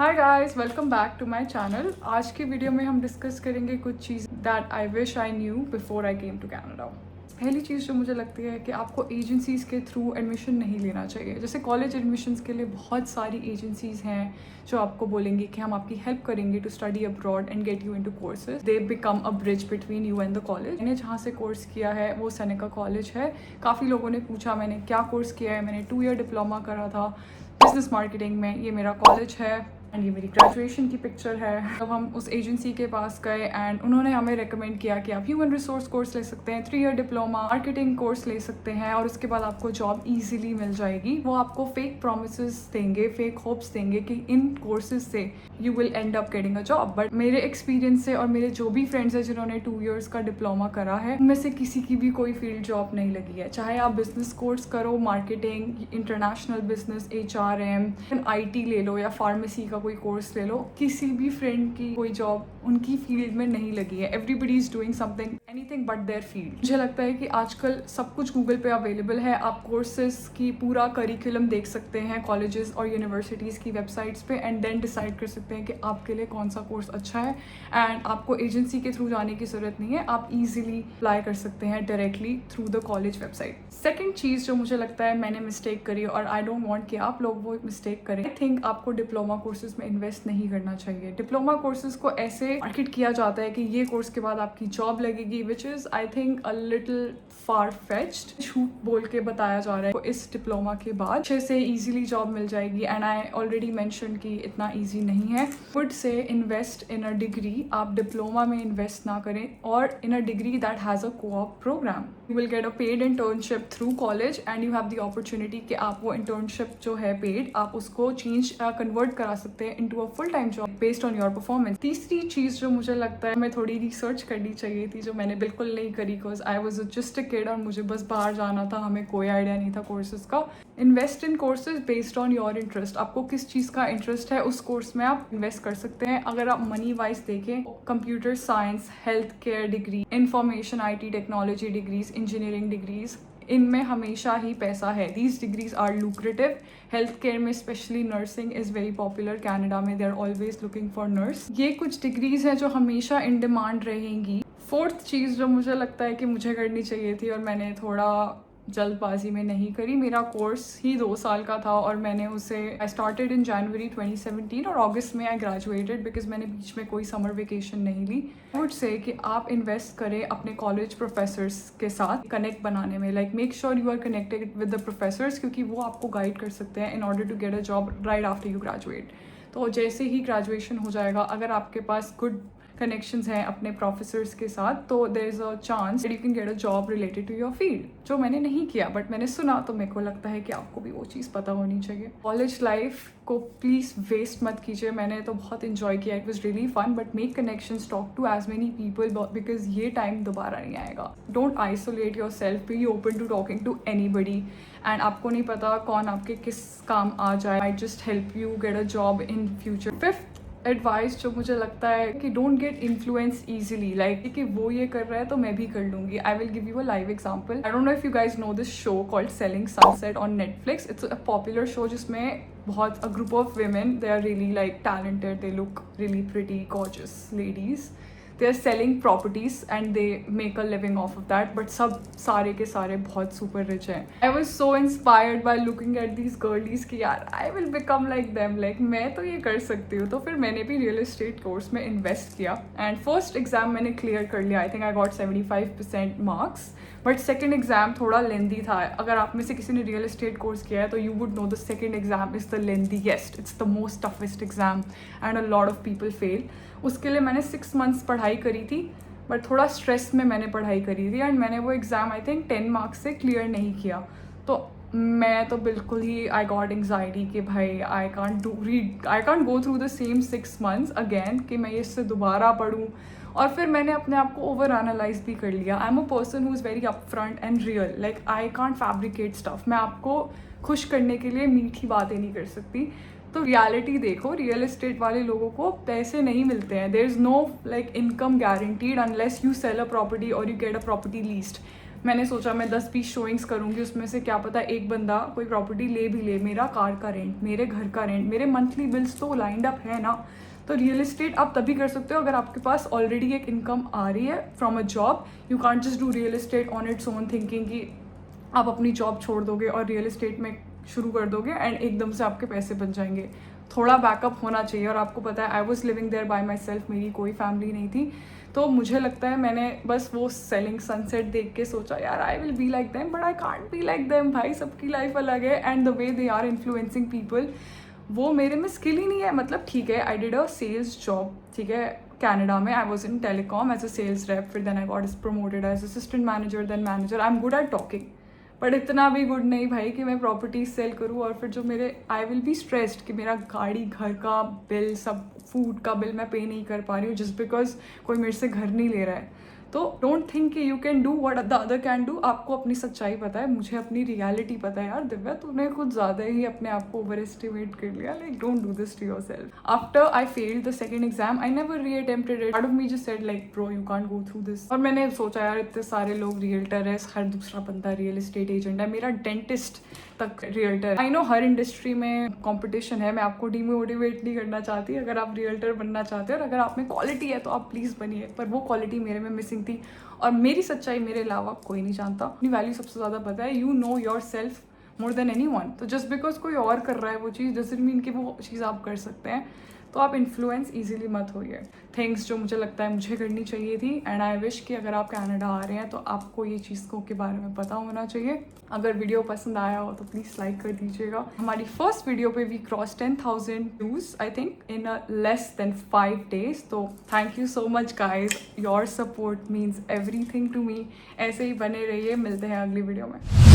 Hi guys, welcome back to my channel. आज की video में हम डिस्कस करेंगे कुछ चीज़ that I wish I knew before I came to Canada. पहली चीज़ जो मुझे लगती है कि आपको एजेंसीज़ के थ्रू एडमिशन नहीं लेना चाहिए। जैसे कॉलेज एडमिशन्स के लिए बहुत सारी एजेंसीज़ हैं जो आपको बोलेंगी कि हम आपकी हेल्प करेंगे to study abroad and get you into courses. They become a bridge between you and the college. मैंने जहाँ से कोर्स किया है वो सेनेका कॉलेज है। काफ़ी लोगों ने पूछा मैंने क्या कोर्स किया है। मैंने 2 ईयर डिप्लोमा करा था बिजनेस मार्केटिंग में। ये मेरा कॉलेज है एंड ये मेरी ग्रेजुएशन की पिक्चर है। तब हम उस एजेंसी के पास गए एंड उन्होंने हमें रेकमेंड किया कि आप ह्यूमन रिसोर्स कोर्स ले सकते हैं, 3 ईयर डिप्लोमा मार्केटिंग कोर्स ले सकते हैं और उसके बाद आपको जॉब इजीली मिल जाएगी। वो आपको फेक प्रोमिसेस देंगे, फेक होप्स देंगे कि इन कोर्सेज से you will and up getting a job. But मेरे एक्सपीरियंस से और मेरे जो भी फ्रेंड्स हैं जिन्होंने 2 ईयर्स का डिप्लोमा करा है, उनमें से किसी की भी कोई फील्ड जॉब नहीं लगी है। चाहे आप बिजनेस कोर्स करो, marketing, international business, HRM, IT ले लो या फार्मेसी का कोई कोर्स ले लो, किसी भी फ्रेंड की कोई जॉब उनकी फील्ड में नहीं लगी है। Everybody is doing something anything but their field. मुझे लगता है कि आजकल सब कुछ गूगल पे अवेलेबल है। आप कोर्सेज की पूरा करिकुलम देख सकते हैं कॉलेजेस और यूनिवर्सिटीज़ की वेबसाइट्स पे एंड देन डिसाइड कर सकते हैं कि आपके लिए कौन सा कोर्स अच्छा है। एंड आपको एजेंसी के थ्रू जाने की ज़रूरत नहीं है, आप ईजिली अप्लाई कर सकते हैं directly through the college website. Second चीज़ जो मुझे लगता है मैंने मिस्टेक करी और आई डोंट वांट कि आप लोग वो मिस्टेक करें। आई थिंक आपको डिप्लोमा कोर्सेज में इन्वेस्ट नहीं करना चाहिए। डिप्लोमा कोर्सेज को ऐसे मार्केट किया जाता है कि ये कोर्स के बाद आपकी जॉब लगेगी, which is I think a little far fetched. झूठ बोल के बताया जा रहा है तो इस डिप्लोमा के बाद अच्छे से इजीली जॉब मिल जाएगी एंड आई ऑलरेडी मेंशन कि इतना इजी नहीं है। Would say invest in a degree. आप डिप्लोमा में इन्वेस्ट ना करें और in a degree that has a co-op program. You will get a paid internship through college and you have the opportunity कि आप वो इंटर्नशिप जो है पेड, आप उसको चेंज कन्वर्ट करा सकते हैं into a full time job based on your performance. तीसरी चीज़ जो मुझे लगता है मैं थोड़ी रिसर्च करनी चाहिए थी, जो मैंने बिल्कुल नहीं करी because I was just a kid और मुझे बस बाहर जाना था, हमें कोई आइडिया नहीं था कोर्सेज का। Invest in courses based on your interest. आपको किस चीज़ का इंटरेस्ट है उस कोर्स में आप इन्वेस्ट कर सकते हैं। अगर आप मनी वाइज देखें, computer science, health care degree, information IT technology degrees, engineering degrees, इनमें हमेशा ही पैसा है। These degrees are lucrative. Health care में specially nursing is very popular. Canada में they are always looking for nurse. ये कुछ डिग्रीज हैं जो हमेशा इन डिमांड रहेंगी। फोर्थ चीज़ जो मुझे लगता है कि मुझे करनी चाहिए थी और मैंने थोड़ा जल्दबाजी में नहीं करी, मेरा कोर्स ही 2 साल का था और मैंने उसे आई स्टार्टेड इन जनवरी 2017 और अगस्त में आई ग्रेजुएटेड बिकॉज मैंने बीच में कोई समर वेकेशन नहीं ली। आई वुड से कि आप इन्वेस्ट करें अपने कॉलेज प्रोफेसर्स के साथ कनेक्ट बनाने में। Like make sure you are connected with the professors क्योंकि वो आपको गाइड कर सकते हैं in order to get a job right after you graduate. तो जैसे ही ग्रेजुएशन हो जाएगा, अगर आपके पास गुड कनेक्शंस हैं अपने प्रोफेसर्स के साथ, तो there is a chance that you can get a job related to your field, जो मैंने नहीं किया बट मैंने सुना, तो मेरे को लगता है कि आपको भी वो चीज़ पता होनी चाहिए। कॉलेज लाइफ को प्लीज़ वेस्ट मत कीजिए। मैंने तो बहुत इन्जॉय किया, it was really fun, but make connections, talk to as many people because ये टाइम दोबारा नहीं आएगा। Don't isolate yourself, be open to talking to anybody and आपको नहीं पता कौन आपके किस काम आ जाए। I just help you get a job in future. Fifth advice जो मुझे लगता है कि don't get influence easily, like कि वो ये कर रहा है तो मैं भी कर लूंगी। I will give you a live example. I don't know if you guys know this show called Selling Sunset on Netflix. It's a popular show जिसमें बहुत a group of women, they are really like talented, they look really pretty, gorgeous ladies. They are selling properties and they make a living off of that, but सब सारे के सारे बहुत super rich हैं। I was so inspired by looking at these girlies कि यार I will become like them, like मैं तो ये कर सकती हूँ। तो फिर मैंने भी real estate course में invest किया and first exam मैंने clear कर लिया। I think I got 75% marks, but second exam थोड़ा लेंदी था। अगर आप में से किसी ने रियल एस्टेट कोर्स किया है तो you would know the second exam is the lengthiest, it's the most toughest exam and a lot of people fail. उसके लिए मैंने 6 months पढ़ाई करी थी, बट थोड़ा स्ट्रेस में मैंने पढ़ाई करी थी एंड मैंने वो एग्ज़ाम आई थिंक 10 मार्क्स से क्लियर नहीं किया। तो मैं तो बिल्कुल ही आई गॉट एंग्जाइटी कि भाई I can't go through the same 6 months again कि मैं इससे दोबारा पढ़ूँ। और फिर मैंने अपने आप को ओवर एनालाइज भी कर लिया। I am a person who is very up front end real, like I can't fabricate stuff. मैं आपको खुश करने के लिए मीठी बातें नहीं कर सकती। तो रियलिटी देखो, रियल एस्टेट वाले लोगों को पैसे नहीं मिलते हैं। There is no like income guaranteed unless you sell a property और you get a property leased. मैंने सोचा मैं 10-20 शोइंग्स करूँगी, उसमें से क्या पता एक बंदा कोई प्रॉपर्टी ले भी ले, मेरा कार का रेंट, मेरे घर का रेंट, मेरे मंथली बिल्स तो लाइंड अप है ना। तो रियल इस्टेट आप तभी कर सकते हो अगर आपके पास ऑलरेडी एक इनकम आ रही है from a job. You can't just do real estate on its own thinking कि आप अपनी जॉब छोड़ दोगे और रियल इस्टेट में शुरू कर दोगे एंड एकदम से आपके पैसे बन जाएंगे। थोड़ा बैकअप होना चाहिए। और आपको पता है I was living there by myself, मेरी कोई फैमिली नहीं थी। तो मुझे लगता है मैंने बस वो सेलिंग सनसेट देख के सोचा यार I will be like them, but I can't be like them. भाई सबकी लाइफ अलग है and the way they are influencing people, वो मेरे में स्किल ही नहीं है। मतलब ठीक है, I did a sales job, ठीक है, कनाडा में। I was in telecom as a sales rep, फिर then I got promoted as assistant manager, then manager. I am good at talking, but इतना भी गुड नहीं भाई कि मैं प्रॉपर्टीज सेल करूँ और फिर जो मेरे आई विल बी स्ट्रेस्ड कि मेरा गाड़ी, घर का बिल, सब फूड का बिल मैं पे नहीं कर पा रही हूँ जस्ट बिकॉज कोई मेरे से घर नहीं ले रहा है। तो डोंट थिंक कि you can do what the other can do. आपको अपनी सच्चाई पता है, मुझे अपनी रियलिटी पता है। यार दिव्या, तूने कुछ ज़्यादा ही अपने आप को ओवर एस्टिमेट कर लिया। Like don't do this to yourself. After I failed the second exam I never reattempted it. Part of me just said like bro you can't go through this. और मैंने सोचा यार इतने सारे लोग रियल्टर है, हर दूसरा बंदा रियल एस्टेट एजेंट है, मेरा डेंटिस्ट तक realtor. I know her industry में कंपटीशन है, मैं आपको डिमोटिवेट नहीं करना चाहती। अगर आप रियल्टर बनना चाहते हो और अगर आप में क्वालिटी है तो आप प्लीज़ बनिए, पर वो क्वालिटी मेरे में मिसिंग थी और मेरी सच्चाई मेरे अलावा कोई नहीं जानता। अपनी वैल्यू सबसे ज़्यादा पता है। You know your self more than any one. तो जस्ट बिकॉज कोई और कर रहा है वो चीज़ डजंट मीन कि वो चीज़ आप कर सकते हैं। तो आप इन्फ्लुएंस ईजिली मत होइए। थिंग्स जो मुझे लगता है मुझे करनी चाहिए थी एंड आई विश कि अगर आप कनाडा आ रहे हैं तो आपको ये चीज़ को के बारे में पता होना चाहिए। अगर वीडियो पसंद आया हो तो प्लीज़ लाइक कर दीजिएगा। हमारी फर्स्ट वीडियो पे we cross 10,000 views I think in less than 5 days। तो thank you so much guys, your support means everything to me. ऐसे ही बने रहिए, मिलते हैं अगली वीडियो में।